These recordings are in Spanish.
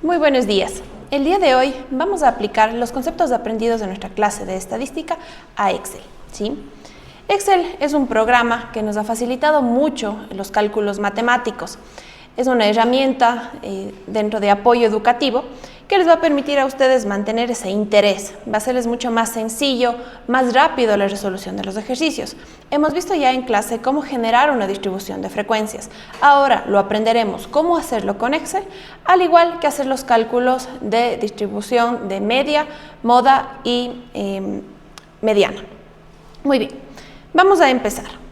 Muy buenos días. El día de hoy vamos a aplicar los conceptos aprendidos de nuestra clase de estadística a Excel, ¿sí? Excel es un programa que nos ha facilitado mucho los cálculos matemáticos. Es una herramienta dentro de apoyo educativo que les va a permitir a ustedes mantener ese interés. Va a hacerles mucho más sencillo, más rápido la resolución de los ejercicios. Hemos visto ya en clase cómo generar una distribución de frecuencias. Ahora lo aprenderemos cómo hacerlo con Excel, al igual que hacer los cálculos de distribución de media, moda y mediana. Muy bien, vamos a empezar.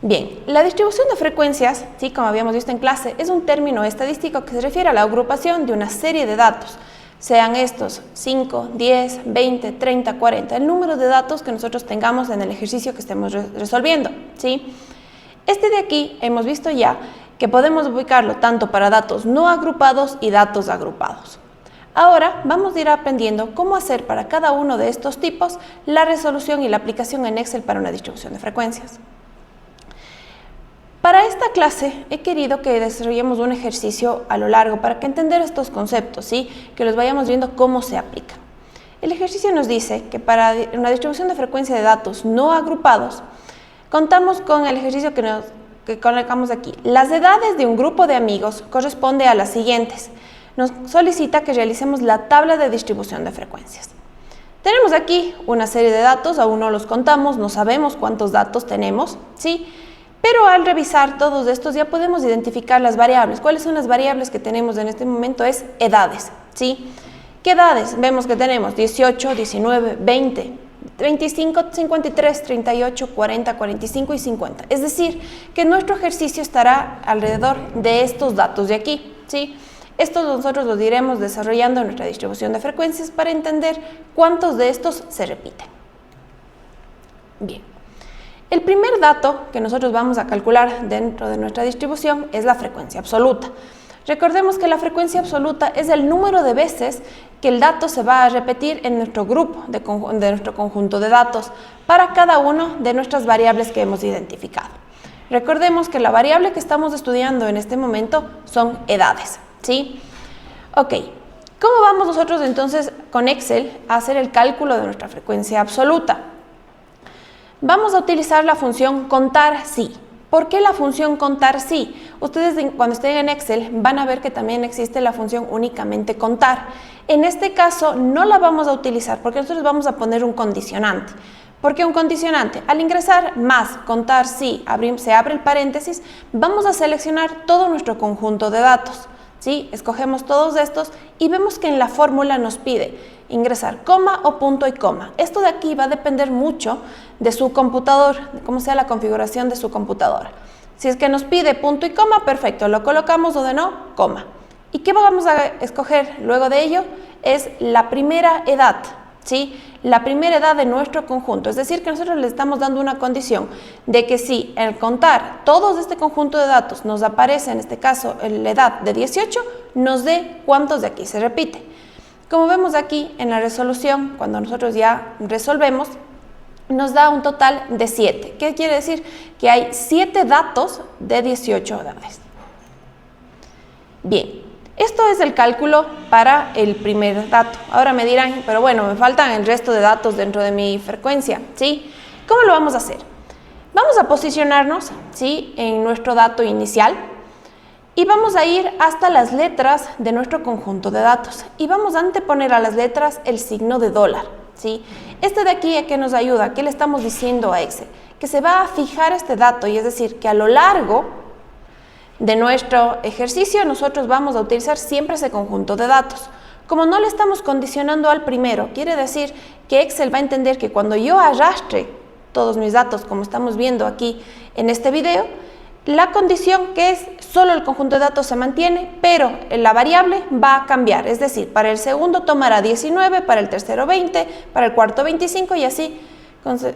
Bien, la distribución de frecuencias, ¿sí? Como habíamos visto en clase, es un término estadístico que se refiere a la agrupación de una serie de datos, sean estos 5, 10, 20, 30, 40, el número de datos que nosotros tengamos en el ejercicio que estemos resolviendo, ¿sí? Este de aquí hemos visto ya que podemos ubicarlo tanto para datos no agrupados y datos agrupados. Ahora vamos a ir aprendiendo cómo hacer para cada uno de estos tipos la resolución y la aplicación en Excel para una distribución de frecuencias. Para esta clase he querido que desarrollemos un ejercicio a lo largo para que entender estos conceptos, ¿sí? Que los vayamos viendo cómo se aplican. El ejercicio nos dice que para una distribución de frecuencia de datos no agrupados, contamos con el ejercicio que colocamos aquí. Las edades de un grupo de amigos corresponde a las siguientes. Nos solicita que realicemos la tabla de distribución de frecuencias. Tenemos aquí una serie de datos, aún no los contamos, no sabemos cuántos datos tenemos, ¿sí? Pero al revisar todos estos ya podemos identificar las variables. ¿Cuáles son las variables que tenemos en este momento? Es edades, ¿sí? ¿Qué edades? Vemos que tenemos 18, 19, 20, 25, 53, 38, 40, 45 y 50. Es decir, que nuestro ejercicio estará alrededor de estos datos de aquí, ¿sí? Estos nosotros los iremos desarrollando en nuestra distribución de frecuencias para entender cuántos de estos se repiten. Bien. El primer dato que nosotros vamos a calcular dentro de nuestra distribución es la frecuencia absoluta. Recordemos que la frecuencia absoluta es el número de veces que el dato se va a repetir en nuestro grupo de nuestro conjunto de datos para cada una de nuestras variables que hemos identificado. Recordemos que la variable que estamos estudiando en este momento son edades, ¿sí? Ok, ¿cómo vamos nosotros entonces con Excel a hacer el cálculo de nuestra frecuencia absoluta? Vamos a utilizar la función contar sí. ¿Por qué la función contar sí? Ustedes cuando estén en Excel van a ver que también existe la función únicamente contar. En este caso no la vamos a utilizar porque nosotros vamos a poner un condicionante. ¿Por qué un condicionante? Al ingresar más contar sí, se abre el paréntesis, vamos a seleccionar todo nuestro conjunto de datos, ¿sí? Escogemos todos estos y vemos que en la fórmula nos pide ingresar coma o punto y coma. Esto de aquí va a depender mucho de su computador, de cómo sea la configuración de su computadora. Si es que nos pide punto y coma, perfecto, lo colocamos o de no, coma. ¿Y qué vamos a escoger luego de ello? Es la primera edad, ¿sí? La primera edad de nuestro conjunto, es decir, que nosotros le estamos dando una condición de que si al contar todos este conjunto de datos nos aparece, en este caso, la edad de 18, nos dé cuántos de aquí se repite. Como vemos aquí en la resolución, cuando nosotros ya resolvemos, nos da un total de 7. ¿Qué quiere decir? Que hay 7 datos de 18 edades. Bien, esto es el cálculo para el primer dato. Ahora me dirán, pero bueno, me faltan el resto de datos dentro de mi frecuencia, ¿sí? ¿Cómo lo vamos a hacer? Vamos a posicionarnos, ¿sí?, en nuestro dato inicial. Y vamos a ir hasta las letras de nuestro conjunto de datos. Y vamos a anteponer a las letras el signo de dólar, ¿sí? Este de aquí, ¿a qué nos ayuda? ¿Qué le estamos diciendo a Excel? Que se va a fijar este dato, y es decir, que a lo largo de nuestro ejercicio nosotros vamos a utilizar siempre ese conjunto de datos. Como no le estamos condicionando al primero, quiere decir que Excel va a entender que cuando yo arrastre todos mis datos, como estamos viendo aquí en este video, la condición que es solo el conjunto de datos se mantiene, pero la variable va a cambiar. Es decir, para el segundo tomará 19, para el tercero 20, para el cuarto 25 y así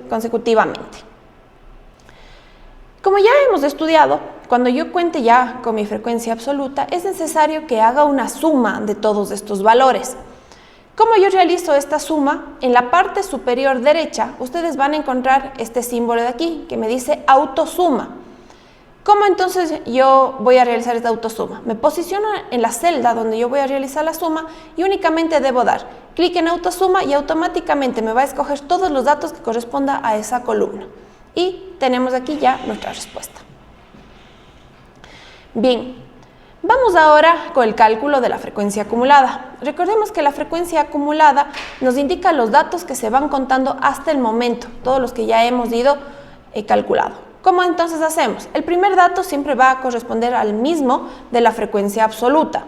consecutivamente. Como ya hemos estudiado, cuando yo cuente ya con mi frecuencia absoluta, es necesario que haga una suma de todos estos valores. ¿Cómo yo realizo esta suma? En la parte superior derecha, ustedes van a encontrar este símbolo de aquí, que me dice autosuma. ¿Cómo entonces yo voy a realizar esta autosuma? Me posiciono en la celda donde yo voy a realizar la suma y únicamente debo dar clic en autosuma y automáticamente me va a escoger todos los datos que corresponda a esa columna. Y tenemos aquí ya nuestra respuesta. Bien, vamos ahora con el cálculo de la frecuencia acumulada. Recordemos que la frecuencia acumulada nos indica los datos que se van contando hasta el momento, todos los que ya hemos ido calculado. ¿Cómo entonces hacemos? El primer dato siempre va a corresponder al mismo de la frecuencia absoluta.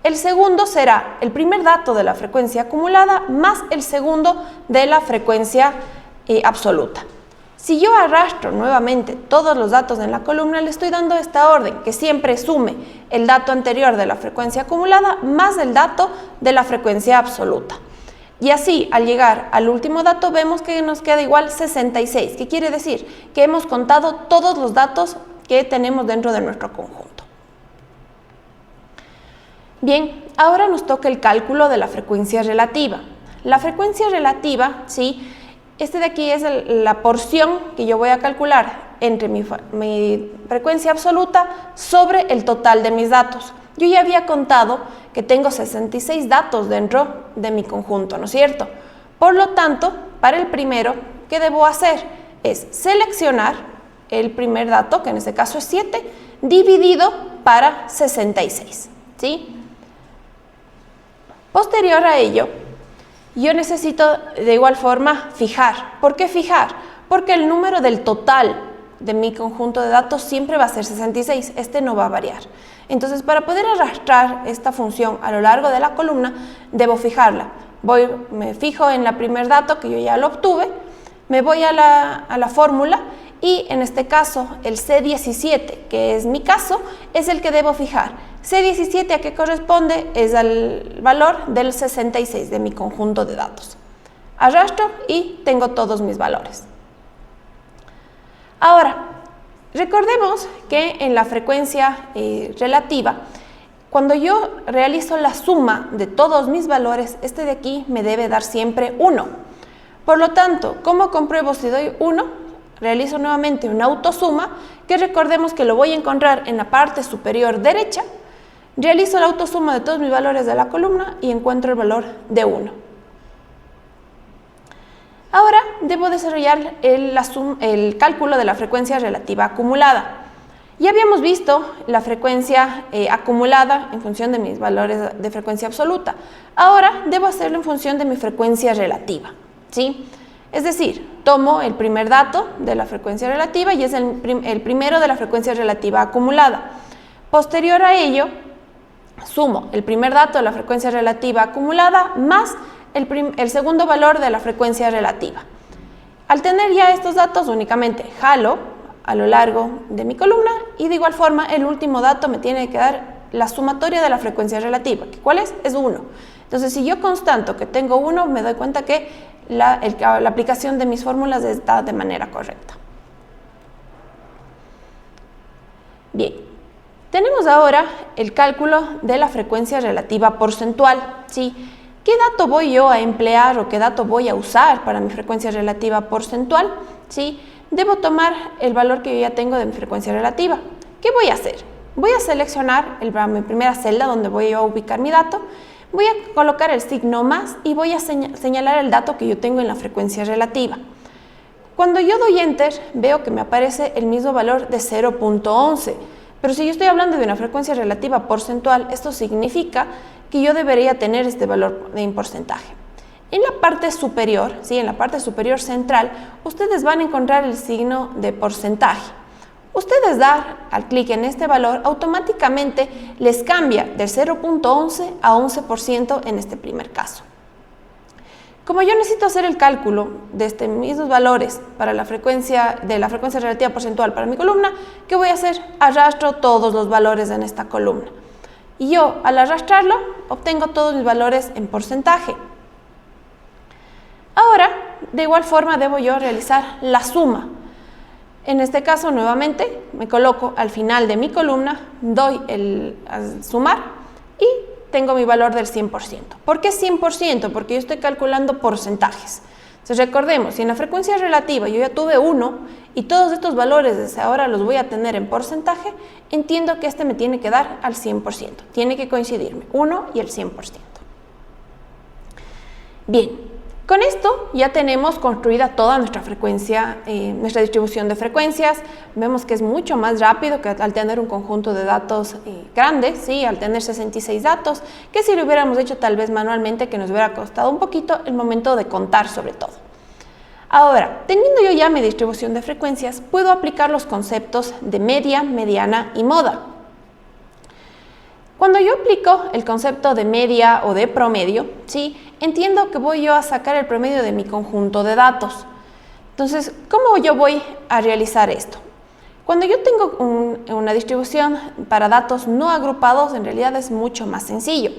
El segundo será el primer dato de la frecuencia acumulada más el segundo de la frecuencia absoluta. Si yo arrastro nuevamente todos los datos en la columna, le estoy dando esta orden, que siempre sume el dato anterior de la frecuencia acumulada más el dato de la frecuencia absoluta. Y así, al llegar al último dato, vemos que nos queda igual 66, que quiere decir que hemos contado todos los datos que tenemos dentro de nuestro conjunto. Bien, ahora nos toca el cálculo de la frecuencia relativa. La frecuencia relativa, ¿sí? Este de aquí es la porción que yo voy a calcular entre mi frecuencia absoluta sobre el total de mis datos. Yo ya había contado que tengo 66 datos dentro de mi conjunto, ¿no es cierto? Por lo tanto, para el primero, ¿qué debo hacer? Es seleccionar el primer dato, que en este caso es 7, dividido para 66, ¿sí? Posterior a ello, yo necesito de igual forma fijar. ¿Por qué fijar? Porque el número del total de mi conjunto de datos siempre va a ser 66, este no va a variar. Entonces, para poder arrastrar esta función a lo largo de la columna, debo fijarla. Me fijo en el primer dato que yo ya lo obtuve, me voy a la fórmula y en este caso el C17, que es mi caso, es el que debo fijar. C17 a qué corresponde es al valor del 66 de mi conjunto de datos. Arrastro y tengo todos mis valores. Ahora, recordemos que en la frecuencia relativa, cuando yo realizo la suma de todos mis valores, este de aquí me debe dar siempre 1. Por lo tanto, ¿cómo compruebo si doy 1? Realizo nuevamente una autosuma, que recordemos que lo voy a encontrar en la parte superior derecha. Realizo la autosuma de todos mis valores de la columna y encuentro el valor de 1. Ahora debo desarrollar el cálculo de la frecuencia relativa acumulada. Ya habíamos visto la frecuencia acumulada en función de mis valores de frecuencia absoluta. Ahora debo hacerlo en función de mi frecuencia relativa, ¿sí? Es decir, tomo el primer dato de la frecuencia relativa y es el primero de la frecuencia relativa acumulada. Posterior a ello, sumo el primer dato de la frecuencia relativa acumulada más el segundo valor de la frecuencia relativa. Al tener ya estos datos, únicamente jalo a lo largo de mi columna y de igual forma el último dato me tiene que dar la sumatoria de la frecuencia relativa. ¿Cuál es? Es 1. Entonces, si yo constato que tengo 1, me doy cuenta que la aplicación de mis fórmulas está de manera correcta. Bien, tenemos ahora el cálculo de la frecuencia relativa porcentual, ¿sí? ¿Qué dato voy yo a emplear o qué dato voy a usar para mi frecuencia relativa porcentual? ¿Sí? Debo tomar el valor que yo ya tengo de mi frecuencia relativa. ¿Qué voy a hacer? Voy a seleccionar mi primera celda donde voy a ubicar mi dato, voy a colocar el signo más y voy a señalar el dato que yo tengo en la frecuencia relativa. Cuando yo doy Enter, veo que me aparece el mismo valor de 0.11. Pero si yo estoy hablando de una frecuencia relativa porcentual, esto significa que yo debería tener este valor en porcentaje. En la parte superior, ¿sí? En la parte superior central, ustedes van a encontrar el signo de porcentaje. Ustedes dar al clic en este valor, automáticamente les cambia del 0.11 a 11% en este primer caso. Como yo necesito hacer el cálculo de estos mismos valores para la frecuencia relativa porcentual para mi columna, ¿qué voy a hacer? Arrastro todos los valores en esta columna. Y yo, al arrastrarlo, obtengo todos mis valores en porcentaje. Ahora, de igual forma, debo yo realizar la suma. En este caso, nuevamente, me coloco al final de mi columna, doy al sumar y tengo mi valor del 100%. ¿Por qué 100%? Porque yo estoy calculando porcentajes. Entonces recordemos, si en la frecuencia relativa yo ya tuve 1 y todos estos valores desde ahora los voy a tener en porcentaje, entiendo que este me tiene que dar al 100%. Tiene que coincidirme 1 y el 100%. Bien. Con esto ya tenemos construida toda nuestra frecuencia, nuestra distribución de frecuencias. Vemos que es mucho más rápido que al tener un conjunto de datos grande, ¿sí? Al tener 66 datos, que si lo hubiéramos hecho tal vez manualmente, que nos hubiera costado un poquito el momento de contar sobre todo. Ahora, teniendo yo ya mi distribución de frecuencias, puedo aplicar los conceptos de media, mediana y moda. Cuando yo aplico el concepto de media o de promedio, ¿sí? Entiendo que voy yo a sacar el promedio de mi conjunto de datos. Entonces, ¿cómo yo voy a realizar esto? Cuando yo tengo una distribución para datos no agrupados, en realidad es mucho más sencillo.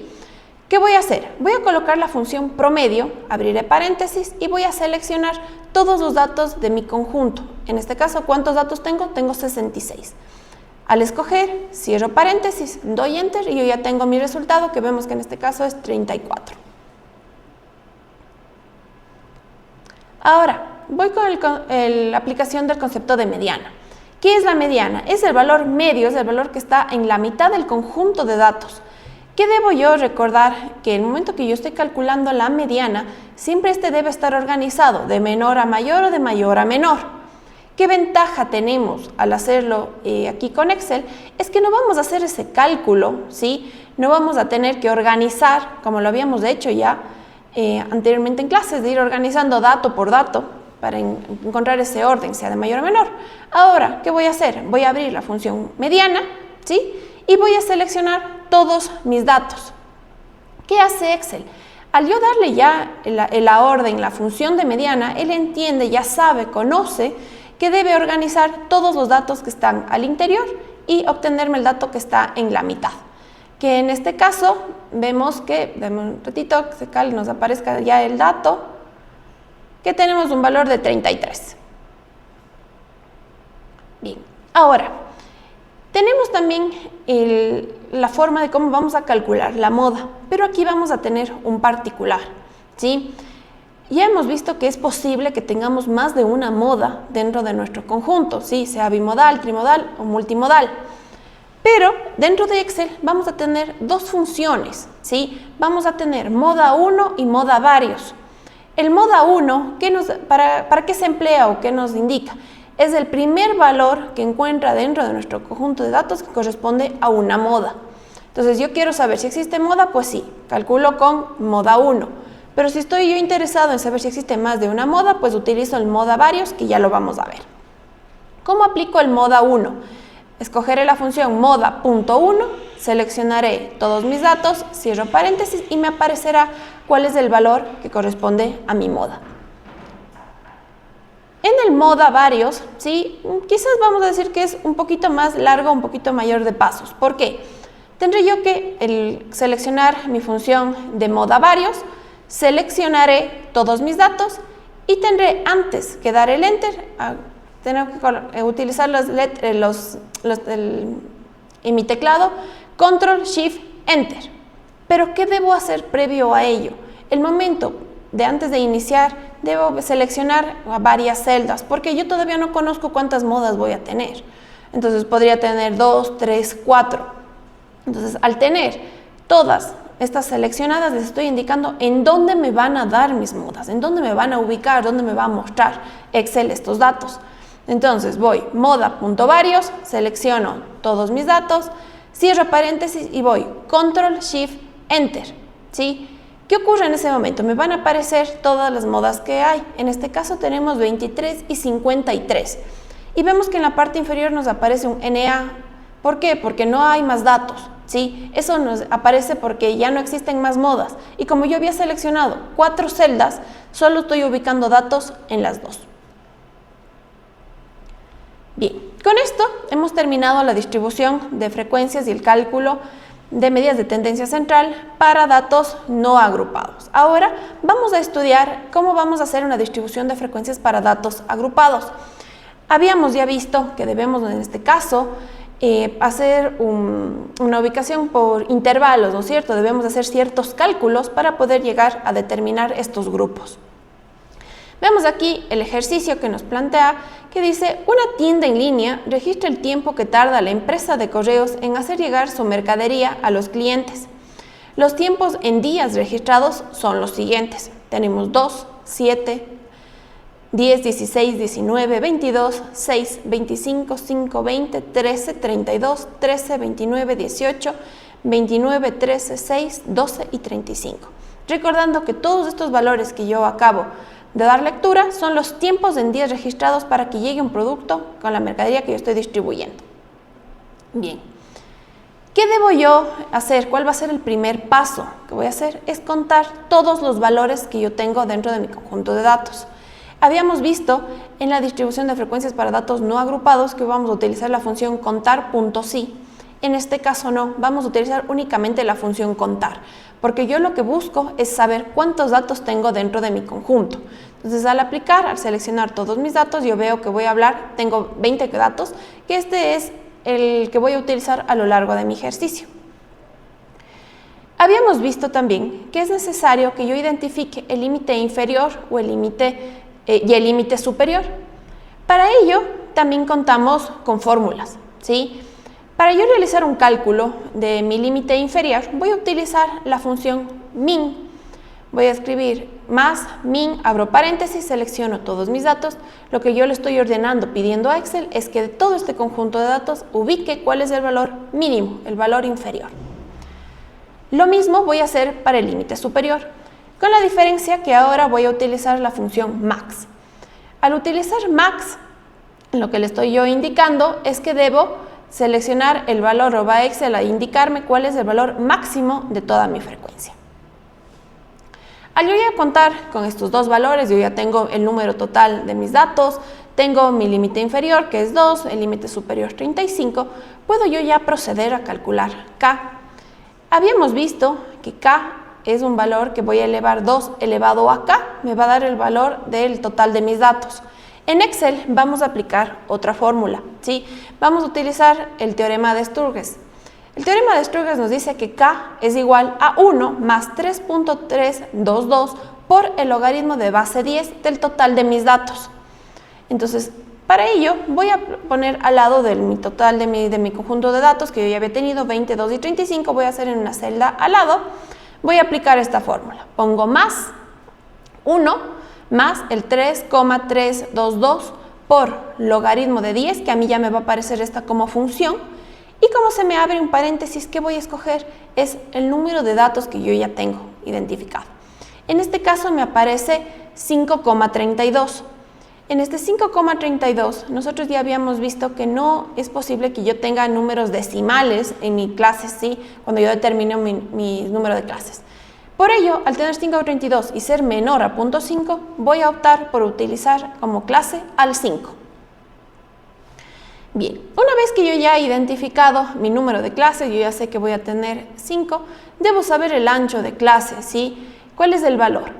¿Qué voy a hacer? Voy a colocar la función promedio, abriré paréntesis y voy a seleccionar todos los datos de mi conjunto. En este caso, ¿cuántos datos tengo? Tengo 66. Al escoger, cierro paréntesis, doy enter y yo ya tengo mi resultado, que vemos que en este caso es 34. Ahora, voy con la aplicación del concepto de mediana. ¿Qué es la mediana? Es el valor medio, es el valor que está en la mitad del conjunto de datos. ¿Qué debo yo recordar? Que en el momento que yo estoy calculando la mediana, siempre este debe estar organizado de menor a mayor o de mayor a menor. ¿Qué ventaja tenemos al hacerlo aquí con Excel? Es que no vamos a hacer ese cálculo, ¿sí? No vamos a tener que organizar, como lo habíamos hecho ya anteriormente en clases, de ir organizando dato por dato para encontrar ese orden, sea de mayor a menor. Ahora, ¿qué voy a hacer? Voy a abrir la función mediana, ¿sí? Y voy a seleccionar todos mis datos. ¿Qué hace Excel? Al yo darle ya la orden, la función de mediana, él entiende, ya sabe, conoce que debe organizar todos los datos que están al interior y obtenerme el dato que está en la mitad. Que en este caso vemos que, dame un ratito que nos aparezca ya el dato, que tenemos un valor de 33. Bien, ahora, tenemos también la forma de cómo vamos a calcular la moda, pero aquí vamos a tener un particular, ¿sí? Ya hemos visto que es posible que tengamos más de una moda dentro de nuestro conjunto, ¿sí? Sea bimodal, trimodal o multimodal. Pero dentro de Excel vamos a tener dos funciones, ¿sí? Vamos a tener moda 1 y moda varios. El moda 1, ¿para qué se emplea o qué nos indica? Es el primer valor que encuentra dentro de nuestro conjunto de datos que corresponde a una moda. Entonces yo quiero saber si existe moda, pues sí, calculo con moda 1. Pero si estoy yo interesado en saber si existe más de una moda, pues utilizo el moda varios, que ya lo vamos a ver. ¿Cómo aplico el moda 1? Escogeré la función moda.1, seleccionaré todos mis datos, cierro paréntesis y me aparecerá cuál es el valor que corresponde a mi moda. En el moda varios, ¿sí? Quizás vamos a decir que es un poquito más largo, un poquito mayor de pasos. ¿Por qué? Tendré yo que seleccionar mi función de moda varios, seleccionaré todos mis datos y tendré antes que dar el enter, tengo que utilizar en mi teclado Control Shift Enter. Pero ¿qué debo hacer previo a ello? El momento de antes de iniciar debo seleccionar varias celdas porque yo todavía no conozco cuántas modas voy a tener. Entonces podría tener 2, 3, 4. Entonces al tener todas estas seleccionadas les estoy indicando en dónde me van a dar mis modas, en dónde me van a ubicar, dónde me va a mostrar Excel estos datos. Entonces voy moda.varios, selecciono todos mis datos, cierro paréntesis y voy Control Shift Enter, ¿sí? ¿Qué ocurre en ese momento? Me van a aparecer todas las modas que hay. En este caso tenemos 23 y 53. Y vemos que en la parte inferior nos aparece un NA. ¿Por qué? Porque no hay más datos, ¿sí? Eso nos aparece porque ya no existen más modas. Y como yo había seleccionado 4 celdas, solo estoy ubicando datos en las 2. Bien, con esto hemos terminado la distribución de frecuencias y el cálculo de medidas de tendencia central para datos no agrupados. Ahora vamos a estudiar cómo vamos a hacer una distribución de frecuencias para datos agrupados. Habíamos ya visto que debemos en este caso hacer una ubicación por intervalos, ¿no es cierto? Debemos hacer ciertos cálculos para poder llegar a determinar estos grupos. Vemos aquí el ejercicio que nos plantea, que dice, una tienda en línea registra el tiempo que tarda la empresa de correos en hacer llegar su mercadería a los clientes. Los tiempos en días registrados son los siguientes. Tenemos 2, 7, 10, 16, 19, 22, 6, 25, 5, 20, 13, 32, 13, 29, 18, 29, 13, 6, 12 y 35. Recordando que todos estos valores que yo acabo de dar lectura son los tiempos en días registrados para que llegue un producto con la mercadería que yo estoy distribuyendo. Bien, ¿qué debo yo hacer? ¿Cuál va a ser el primer paso que voy a hacer? Es contar todos los valores que yo tengo dentro de mi conjunto de datos. Habíamos visto en la distribución de frecuencias para datos no agrupados que vamos a utilizar la función contar.si. En este caso no, vamos a utilizar únicamente la función contar, porque yo lo que busco es saber cuántos datos tengo dentro de mi conjunto. Entonces, al aplicar, al seleccionar todos mis datos, yo veo que voy a hablar, tengo 20 datos, que este es el que voy a utilizar a lo largo de mi ejercicio. Habíamos visto también que es necesario que yo identifique el límite inferior o el límite y el límite superior. Para ello, también contamos con fórmulas, ¿sí? Para yo realizar un cálculo de mi límite inferior, voy a utilizar la función min. Voy a escribir más min, abro paréntesis, selecciono todos mis datos. Lo que yo le estoy ordenando, pidiendo a Excel, es que de todo este conjunto de datos ubique cuál es el valor mínimo, el valor inferior. Lo mismo voy a hacer para el límite superior, con la diferencia que ahora voy a utilizar la función max. Al utilizar max, lo que le estoy yo indicando es que debo seleccionar el valor, o va Excel a indicarme cuál es el valor máximo de toda mi frecuencia. Al yo ya contar con estos dos valores, yo ya tengo el número total de mis datos, tengo mi límite inferior que es 2, el límite superior 35, puedo yo ya proceder a calcular K. Habíamos visto que K es un valor que voy a elevar 2 elevado a K, me va a dar el valor del total de mis datos. En Excel vamos a aplicar otra fórmula, ¿sí? Vamos a utilizar el teorema de Sturges. El teorema de Sturges nos dice que K es igual a 1 más 3.322 por el logaritmo de base 10 del total de mis datos. Entonces, para ello voy a poner al lado de mi total de mi conjunto de datos que yo ya había tenido, 22 y 35, voy a hacer en una celda al lado, voy a aplicar esta fórmula. Pongo más 1 más el 3,322 por logaritmo de 10, que a mí ya me va a aparecer esta como función, y como se me abre un paréntesis, ¿qué voy a escoger? Es el número de datos que yo ya tengo identificado. En este caso me aparece 5,32. En este 5,32 nosotros ya habíamos visto que no es posible que yo tenga números decimales en mi clase, ¿sí? Cuando yo determino mi número de clases. Por ello, al tener 5,32 y ser menor a 0.5, voy a optar por utilizar como clase al 5. Bien, una vez que yo ya he identificado mi número de clase, yo ya sé que voy a tener 5, debo saber el ancho de clase, ¿sí? ¿Cuál es el valor?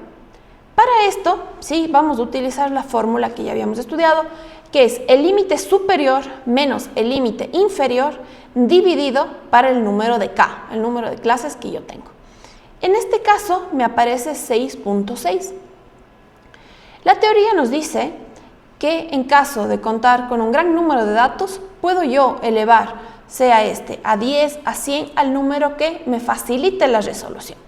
Para esto, sí, vamos a utilizar la fórmula que ya habíamos estudiado, que es el límite superior menos el límite inferior dividido para el número de K, el número de clases que yo tengo. En este caso me aparece 6.6. La teoría nos dice que en caso de contar con un gran número de datos, puedo yo elevar, sea este a 10, a 100, al número que me facilite la resolución.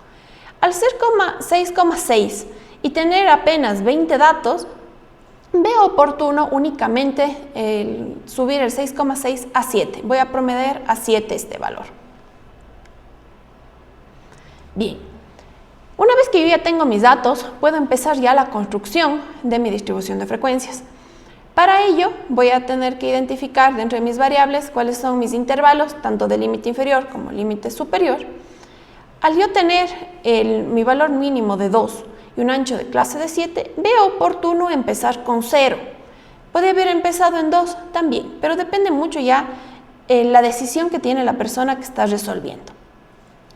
Al ser 6,6 y tener apenas 20 datos, veo oportuno únicamente subir el 6,6 a 7. Voy a promediar a 7 este valor. Bien, una vez que yo ya tengo mis datos, puedo empezar ya la construcción de mi distribución de frecuencias. Para ello, voy a tener que identificar dentro de mis variables cuáles son mis intervalos, tanto de límite inferior como límite superior. Al yo tener mi valor mínimo de 2 y un ancho de clase de 7, veo oportuno empezar con 0. Podría haber empezado en 2 también, pero depende mucho ya la decisión que tiene la persona que está resolviendo.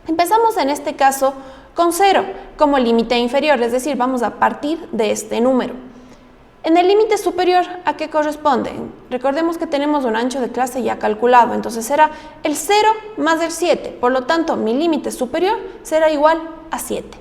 Empezamos en este caso con 0 como límite inferior, es decir, vamos a partir de este número. En el límite superior, ¿a qué corresponde? Recordemos que tenemos un ancho de clase ya calculado, entonces será el 0 más el 7, por lo tanto mi límite superior será igual a 7.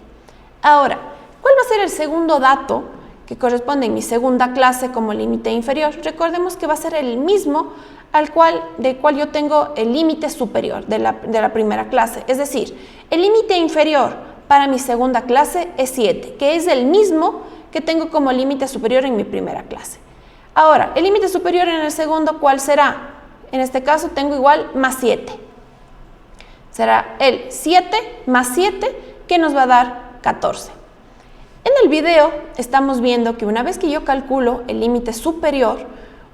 Ahora, ¿cuál va a ser el segundo dato que corresponde en mi segunda clase como límite inferior, recordemos que va a ser el mismo del cual yo tengo el límite superior de la primera clase. Es decir, el límite inferior para mi segunda clase es 7, que es el mismo que tengo como límite superior en mi primera clase. Ahora, el límite superior en el segundo, ¿cuál será? En este caso tengo igual más 7. Será el 7 más 7 que nos va a dar 14. En el video estamos viendo que una vez que yo calculo el límite superior,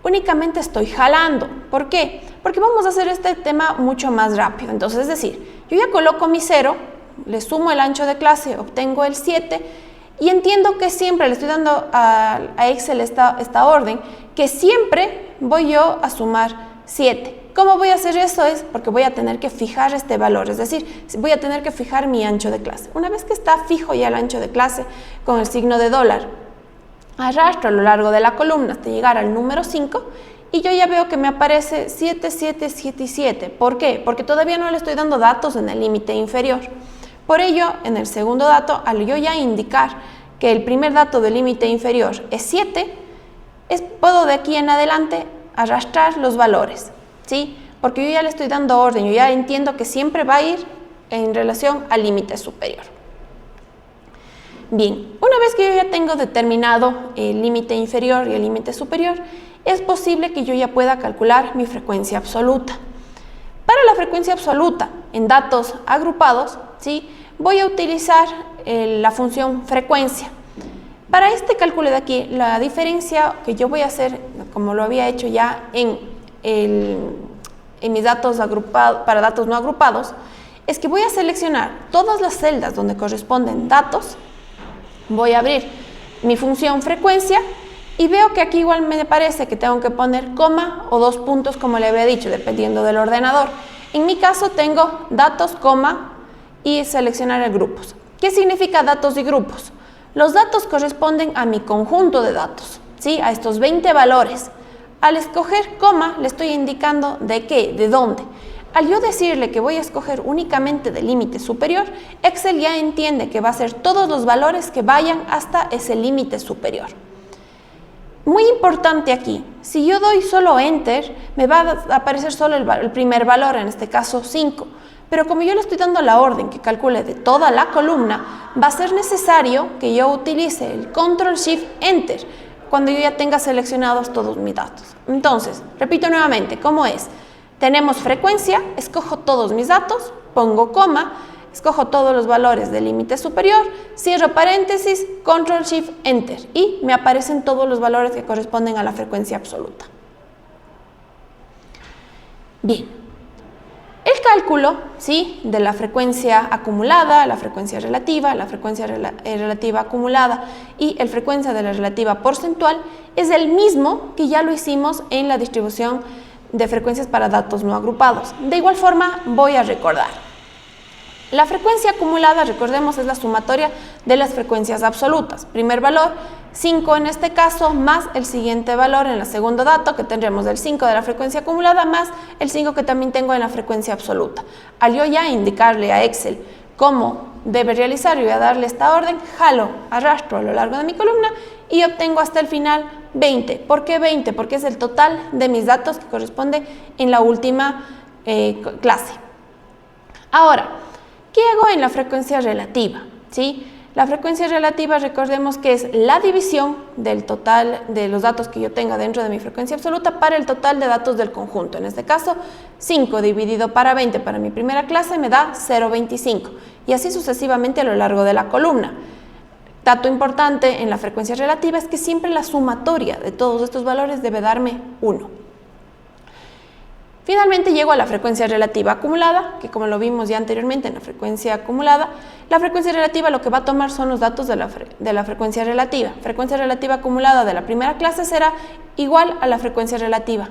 únicamente estoy jalando. ¿Por qué? Porque vamos a hacer este tema mucho más rápido. Entonces, es decir, yo ya coloco mi 0, le sumo el ancho de clase, obtengo el 7 y entiendo que siempre le estoy dando a Excel esta orden, que siempre voy yo a sumar 7. ¿Cómo voy a hacer eso? Es porque voy a tener que fijar este valor, es decir, voy a tener que fijar mi ancho de clase. Una vez que está fijo ya el ancho de clase con el signo de dólar, arrastro a lo largo de la columna hasta llegar al número 5 y yo ya veo que me aparece 7, 7, 7 y 7. ¿Por qué? Porque todavía no le estoy dando datos en el límite inferior. Por ello, en el segundo dato, al yo ya indicar que el primer dato del límite inferior es 7, puedo de aquí en adelante arrastrar los valores, ¿sí? Porque yo ya le estoy dando orden, yo ya entiendo que siempre va a ir en relación al límite superior. Bien, una vez que yo ya tengo determinado el límite inferior y el límite superior, es posible que yo ya pueda calcular mi frecuencia absoluta. Para la frecuencia absoluta en datos agrupados, ¿sí?, voy a utilizar la función frecuencia. Para este cálculo de aquí, la diferencia que yo voy a hacer, como lo había hecho ya en mis datos para datos no agrupados, es que voy a seleccionar todas las celdas donde corresponden datos, voy a abrir mi función frecuencia y veo que aquí igual me parece que tengo que poner coma o 2 puntos como le había dicho, dependiendo del ordenador. En mi caso tengo datos, coma y seleccionar el grupos. ¿Qué significa datos y grupos? Los datos corresponden a mi conjunto de datos, ¿sí?, a estos 20 valores. Al escoger coma le estoy indicando de qué, de dónde. Al yo decirle que voy a escoger únicamente del límite superior, Excel ya entiende que va a ser todos los valores que vayan hasta ese límite superior. Muy importante aquí, si yo doy solo Enter, me va a aparecer solo el primer valor, en este caso 5. Pero como yo le estoy dando la orden que calcule de toda la columna, va a ser necesario que yo utilice el Control-Shift-Enter cuando yo ya tenga seleccionados todos mis datos. Entonces, repito nuevamente, ¿cómo es? Tenemos frecuencia, escojo todos mis datos, pongo coma, escojo todos los valores del límite superior, cierro paréntesis, Control-Shift-Enter y me aparecen todos los valores que corresponden a la frecuencia absoluta. Bien. El cálculo, ¿sí?, de la frecuencia acumulada, la frecuencia relativa acumulada y la frecuencia de la relativa porcentual es el mismo que ya lo hicimos en la distribución de frecuencias para datos no agrupados. De igual forma, voy a recordar. La frecuencia acumulada, recordemos, es la sumatoria de las frecuencias absolutas. Primer valor, 5 en este caso, más el siguiente valor en el segundo dato, que tendremos el 5 de la frecuencia acumulada, más el 5 que también tengo en la frecuencia absoluta. Al yo ya indicarle a Excel cómo debe realizar, yo voy a darle esta orden, jalo, arrastro a lo largo de mi columna y obtengo hasta el final 20. ¿Por qué 20? Porque es el total de mis datos que corresponde en la última clase. Ahora, ¿qué hago en la frecuencia relativa? ¿Sí? La frecuencia relativa, recordemos que es la división del total de los datos que yo tenga dentro de mi frecuencia absoluta para el total de datos del conjunto. En este caso, 5 dividido para 20 para mi primera clase me da 0,25 y así sucesivamente a lo largo de la columna. Dato importante en la frecuencia relativa es que siempre la sumatoria de todos estos valores debe darme 1. Finalmente llego a la frecuencia relativa acumulada, que como lo vimos ya anteriormente en la frecuencia acumulada, la frecuencia relativa lo que va a tomar son los datos de la frecuencia relativa. Frecuencia relativa acumulada de la primera clase será igual a la frecuencia relativa.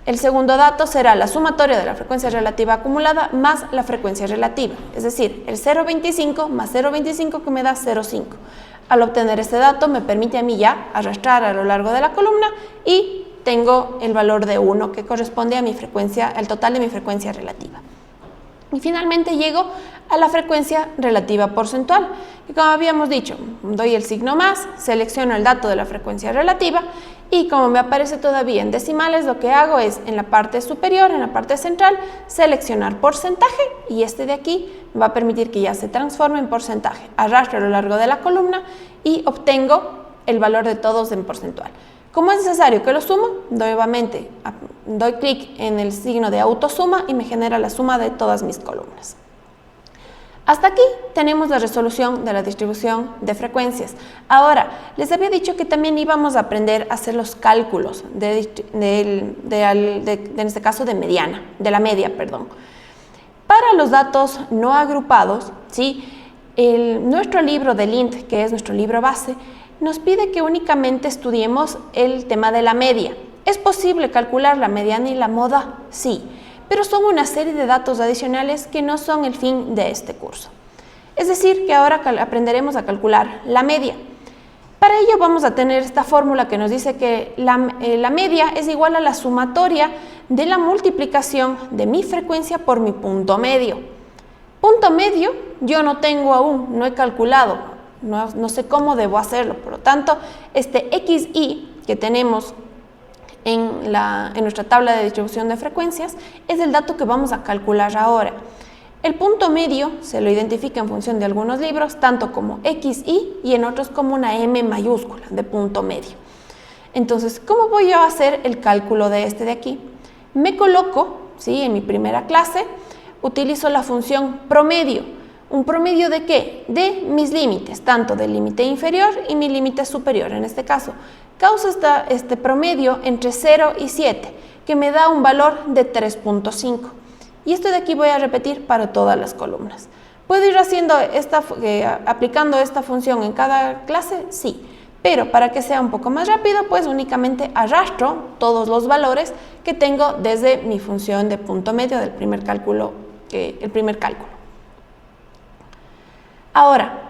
El segundo dato será la sumatoria de la frecuencia relativa acumulada más la frecuencia relativa, es decir, el 0,25 más 0,25 que me da 0,5. Al obtener este dato me permite a mí ya arrastrar a lo largo de la columna y tengo el valor de 1 que corresponde a mi frecuencia, al total de mi frecuencia relativa. Y finalmente llego a la frecuencia relativa porcentual, Y como habíamos dicho, doy el signo más, selecciono el dato de la frecuencia relativa y como me aparece todavía en decimales, lo que hago es en la parte superior, en la parte central, seleccionar porcentaje y este de aquí va a permitir que ya se transforme en porcentaje. Arrastro a lo largo de la columna y obtengo el valor de todos en porcentual. Como es necesario que lo sumo, nuevamente doy clic en el signo de autosuma y me genera la suma de todas mis columnas. Hasta aquí tenemos la resolución de la distribución de frecuencias. Ahora, les había dicho que también íbamos a aprender a hacer los cálculos, en este caso de la media, perdón. Para los datos no agrupados, ¿sí? Nuestro libro de Lint, que es nuestro libro base, nos pide que únicamente estudiemos el tema de la media. ¿Es posible calcular la mediana y la moda? Sí, pero son una serie de datos adicionales que no son el fin de este curso. Es decir, que ahora aprenderemos a calcular la media. Para ello vamos a tener esta fórmula que nos dice que la media es igual a la sumatoria de la multiplicación de mi frecuencia por mi punto medio. Punto medio yo no tengo aún, no he calculado, no sé cómo debo hacerlo. Por lo tanto, este XI que tenemos en nuestra tabla de distribución de frecuencias es el dato que vamos a calcular ahora. El punto medio se lo identifica en función de algunos libros, tanto como XI y en otros como una M mayúscula de punto medio. Entonces, ¿cómo voy a hacer el cálculo de este de aquí? Me coloco, ¿sí? En mi primera clase, utilizo la función promedio. ¿Un promedio de qué? De mis límites, tanto del límite inferior y mi límite superior. En este caso, causa este promedio entre 0 y 7, que me da un valor de 3.5. Y esto de aquí voy a repetir para todas las columnas. ¿Puedo ir aplicando esta función en cada clase? Sí. Pero para que sea un poco más rápido, pues únicamente arrastro todos los valores que tengo desde mi función de punto medio del primer cálculo. Ahora,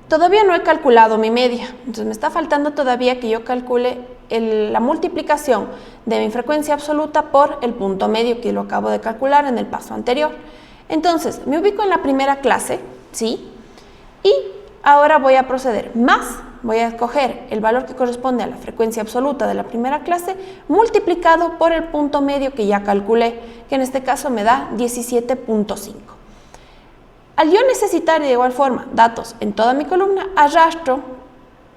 todavía no he calculado mi media, entonces me está faltando todavía que yo calcule la multiplicación de mi frecuencia absoluta por el punto medio que lo acabo de calcular en el paso anterior. Entonces, me ubico en la primera clase, ¿sí? Y ahora voy a proceder voy a escoger el valor que corresponde a la frecuencia absoluta de la primera clase multiplicado por el punto medio que ya calculé, que en este caso me da 17.5. Al yo necesitar de igual forma datos en toda mi columna, arrastro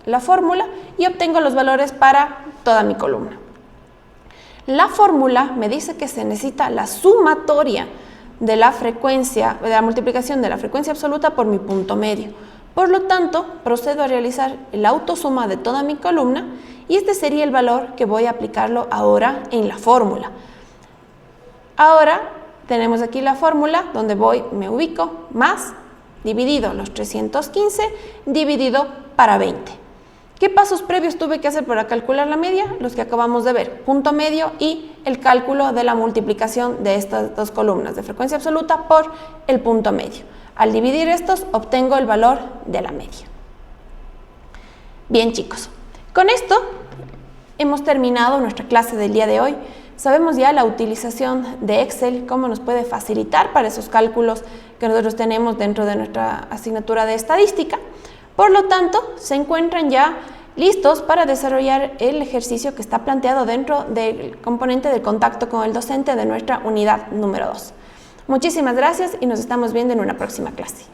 la fórmula y obtengo los valores para toda mi columna. La fórmula me dice que se necesita la sumatoria de la multiplicación de la frecuencia absoluta por mi punto medio. Por lo tanto, procedo a realizar la autosuma de toda mi columna y este sería el valor que voy a aplicarlo ahora en la fórmula. Ahora tenemos aquí la fórmula donde me ubico más dividido los 315 dividido para 20. ¿Qué pasos previos tuve que hacer para calcular la media? Los que acabamos de ver, punto medio y el cálculo de la multiplicación de estas dos columnas de frecuencia absoluta por el punto medio. Al dividir estos, obtengo el valor de la media. Bien, chicos, con esto hemos terminado nuestra clase del día de hoy. Sabemos ya la utilización de Excel, cómo nos puede facilitar para esos cálculos que nosotros tenemos dentro de nuestra asignatura de estadística. Por lo tanto, se encuentran ya listos para desarrollar el ejercicio que está planteado dentro del componente de contacto con el docente de nuestra unidad número 2. Muchísimas gracias y nos estamos viendo en una próxima clase.